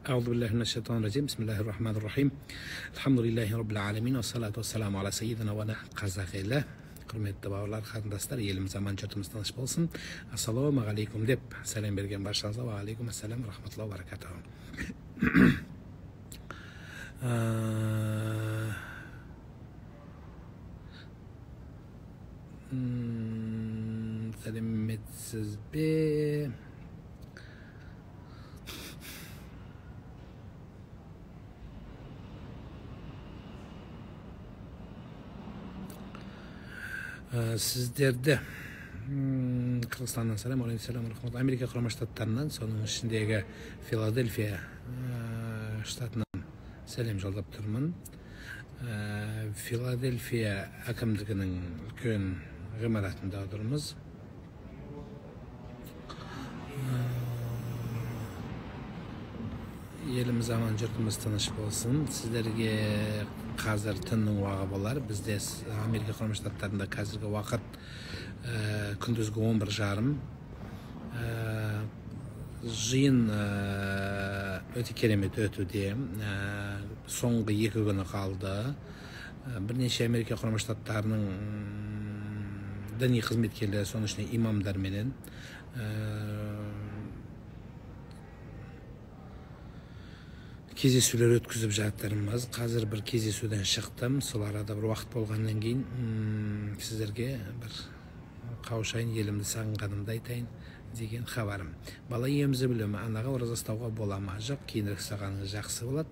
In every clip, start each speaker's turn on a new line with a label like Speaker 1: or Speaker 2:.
Speaker 1: أعوذ بالله من الشيطان الرجيم. بسم الله الرحمن الرحيم. الحمد لله رب العالمين. والصلاة والسلام على سيدنا ونبينا қазақ елі. Құрметті бауырлар, қарындастар, еліміз аман, жұртымыз тыныш болсын. Ассалауму алейкум деп сәлем берген баршаңызға ва алейкум ассалам рахматуллахи ва баракатуху. Сәлеметсіз бе? Сіздерді Қырғызстаннан сәлем, алейкум рахмат. Америка құрама штаттарынан, соның ішіндегі Филадельфия штатынан сәлем жолдап тұрмын. Филадельфия әкімдігінің үлкен ғимаратында отырмыз. Еліміз аман, жұртымыз тыныш болсын. Сіздерге қазір түннің уақыты болар. Бізде Америка құрама штаттарында қазіргі уақыт күндізгі 11:30. Жиын өте керемет өтуде. Соңғы 2 күні қалды. Бірнеше Америка құрама штаттарының діни қызметкерлері, соның ішінде имамдар менен кездесулер өткізіп жатырмыз. Қазір бір кездесуден шықтым. Сол арада бір уақыт болғаннан кейін сіздерге бір қауышайын, елімді сағынғанымды айтайын деген хабарым. Бала емізі білемін, анаға ораза ұстауға бола ма? Жоқ, кейінірек ұстағаныңыз жақсы болады,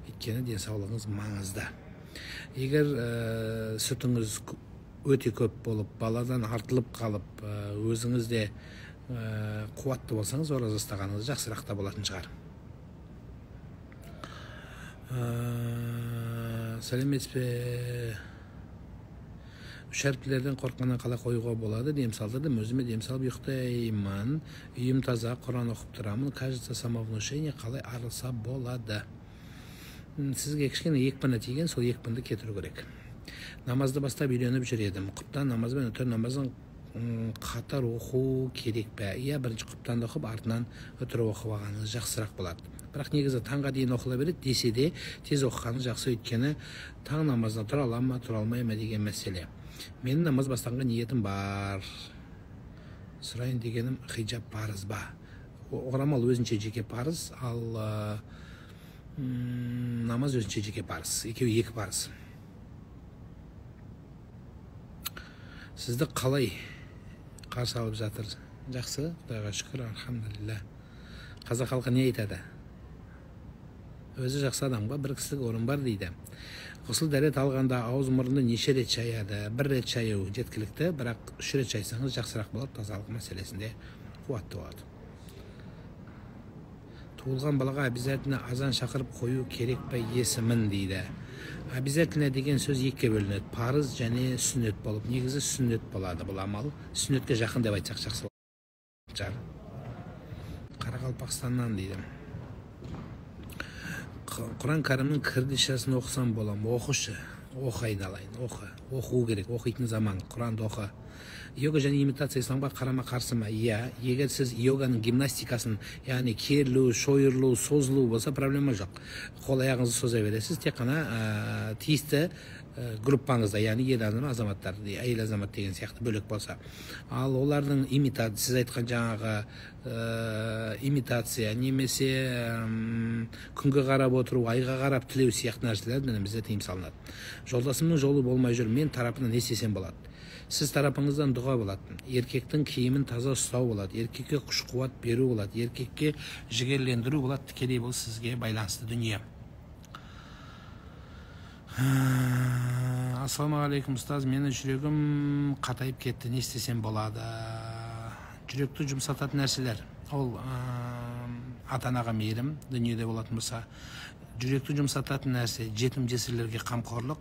Speaker 1: өйткені денсаулығыңыз маңызды. Егер сүтіңіз өте көп болып, баладан артылып қалып, өзіңіз де қуатты болсаңыз, ораза ұстағаныңыз жақсырақ та болатын шығар. Сәлеметсіз бе? Үш әріптілерден қорққаннан қалай қоюға болады? Дем салдырдым, өзіме дем салып ұйықтаймын. Үйім таза, Құран оқып тұрамын. Кажется, самовнушение қалай арылса болады? Сізге кішкене екпіні тиген, сол екпінді кетіру керек. Намазды бастап үйреніп жүр едім. Құптан намаз бен өтір намазын қатар оқу керек пе? Иә, бірінші құптанды оқып, артынан өтір оқып алғаныңыз жақсырақ болады. Бірақ негізі таңға дейін оқыла береді, десе де тез оқығаны жақсы, өйткені таң намазына тұра ала ма, тұра алмай ма деген мәселе. Менің намаз бастағанға ниетім бар. Сұрайын дегенім, хиджаб парыз ба? Орамал өзінше жеке парыз, ал намаз өзінше жеке парыз. Екеуі екі парыз. Сізді қалай қарсы алып жатыр? Жақсы, Құдайға шүкір, алхамдулилля. Қазақ халқы не айтады? Өзі жақсы адамға бір кісілік орын бар дейді. Ғұсыл дәрет алғанда ауыз мұрынды неше рет шаяды? 1 рет шаю жеткілікті, бірақ 3 рет шайсаңыз жақсырақ болады, тазалық мәселесінде қуатты болады. Туылған балаға обязательно азан шақырып қою керек пе есімін дейді. Обязательно деген сөз екіге бөлінеді. Парыз және сүннет болып. Негізі сүннет болады бұл амал. Сүннетке жақын деп айтсақ жақсы болады. Қарақалпақстаннан дейді. Құран кәрімнің кірдішасын оқысам болам. Оқышы, оқы айналайын, оқу керек, оқитын заман, Құранды оқы. Йога және имитация исламға қарама қарсы ма? Иә, егер сіз йоганың гимнастикасын, яғни керілу, шойырылу, созылу болса, проблема жоқ. Қол аяғыңызды соза бересіз, тек қана тиісті группаңызда, яғни ер адам, азаматтар, әйел азамат деген сияқты бөлек болса. Ал олардың имитация, сіз айтқан жаңағы имитация, немесе күнге қарап отыру, айға қарап тілеу сияқты нәрселерден бізде тыйым салынады. Жолдасымның жолы болмай жүр, мен тарапынан не істесем болады? Сіз тарапыңыздан дұға болады. Еркектің киімін таза ұстау болады. Еркекке күш-қуат беру болады. Еркекке жігерлендіру болады. Тікелей бұл сізге байланысты дүние. Ассаламу алейкум, ұстаз. Менің жүрегім қатайып кетті. Не істесем болады? Жүректі жұмсататын нәрселер. Ол ата-анаға мейірім, дүниеде болатын болса. Жүректі жұмсататын нәрсе жетім жесірлерге қамқорлық.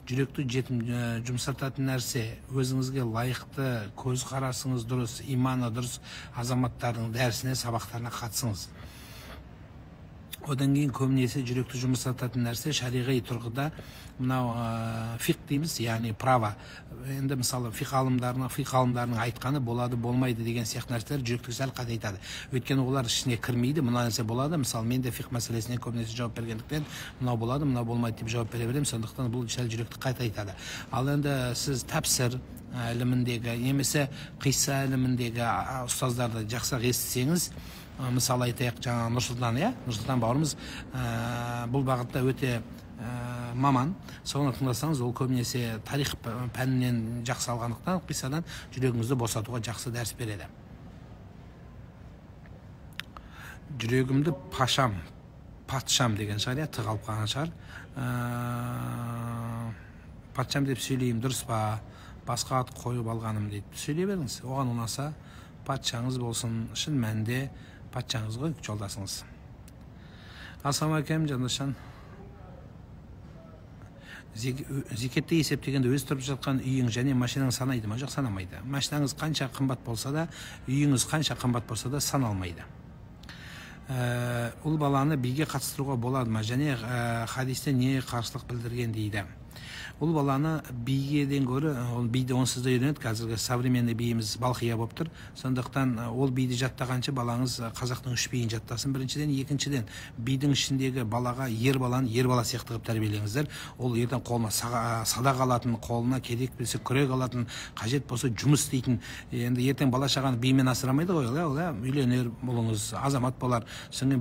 Speaker 1: Жүректі жұмсататын нәрсе өзіңізге лайықты көз қарасыңыз дұрыс, иманы дұрыс азаматтардың дәрісіне, сабақтарына қатысыңыз. Одан кейін көбінесе жүректі жұмсататын нәрсе шариғи тұрғыда мынау фиқ дейміз, яғни право. Енді мысалы фиқ ғалымдарының айтқаны болады болмайды деген сияқты нәрселер жүректі сәл қатайтады. Өйткені олар ішіне кірмейді. Мына нәрсе болады. Мысалы мен де фиқ мәселесіне көбінесе жауап бергендіктен мынау болады, мынау болмайды деп жауап бере беремін. Сондықтан бұл сәл жүректі қатайтады. Ал енді сіз тәпсір іліміндегі немесе қисса іліміндегі ұстаздарды жақсы естісеңіз, мысалы айтайық, жаңа Нұрсұлтан бауырымыз бұл бағытта өте маман. Соны тыңдасаңыз, ол көбінесе тарих пәнінен жақсы алғандықтан қиссадан жүрегіңізді босатуға жақсы дәріс береді. Жүрегімді патшам деген шығар, тығалып қалған шығар. Патшам деп сөйлеймін, дұрыс па? Басқа ат қойып алғаным дейді. Сөйлей беріңіз. Оған ұнаса патшаңыз болсын, шын мәнінде патшаңыз ғой, жолдасыңыз. Ассалаумағалейкум жандошжан. Зекетті есептегенде өз тұрып жатқан үйің және машинаң санайды ма? Жоқ, санамайды. Машинаңыз қанша қымбат болса да, үйіңіз қанша қымбат болса да саналмайды. Ұл баланы биге қатыстыруға болады ма? Және хадисте не қарсылық білдірген дейді. Ұл баланы бейгеден көрі, бейді онсыз да үйренеді. Қазіргі современный бейіміз балқия болып тұр. Сондықтан ол бейді жаттағанша балаңыз қазақтың үш бейін жаттасын. Біріншіден, екіншіден, бейдің ішіндегі балаға ер баланы ер бала сияқты қылып тәрбиелеңіздер. Ол ертең қолына садақ алатын, қолына керек білсе күрек алатын, қажет болса жұмыс істейтін. Енді ертең бала шағаны беймен асырамайды ғой, үйленер болыңыз, азамат болар. Соңғы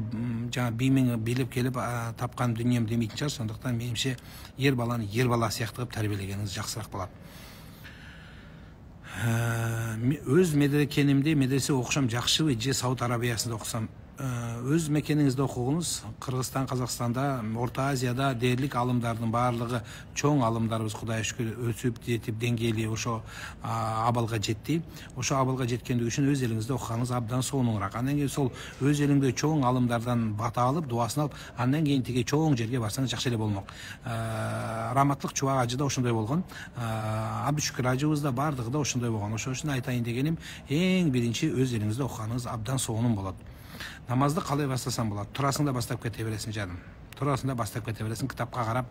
Speaker 1: жаңа беймен билеп келіп тапқан дүнием демейтін шығар. Сондықтан меніңше ер баланы ер бала сияқты қылып тәрбиелегеніңіз жақсырақ болады. Өз медрекенімде медресе оқышам, жақсы же Сауд Арабиясында оқысам. Өз мекеніңізді оқуыңыз, Қырғызстан, Қазақстанда, Орта Азияда дерлік алымдардың барлығы, чоң алымдарымыз Құдай шүкір өсіп жетіп деңгейлі ошо абалға жетті. Ошо абалға жеткендігі үшін өз еліңізді оқығаныңыз абдан соңырақ. Андан кейін сол өз еліңде чоң алымдардан бата алып, дуасын алып, андан кейін теге чоң жерге барсаңыз жақсы эле болмок. Раматлык Чубак ажы да ошондой болгон. Абдышүкүр ажыбыз да бардыгы да ошондой болгон. Ошо үчүн айтайын дегеним, эң биринчи өз еліңізде оқығаныңыз абдан соңун болот. Намазды қалай бастасам болады? Турасында бастап кете бересің жаным. Турасында бастап кете бересің, кітапқа қарап,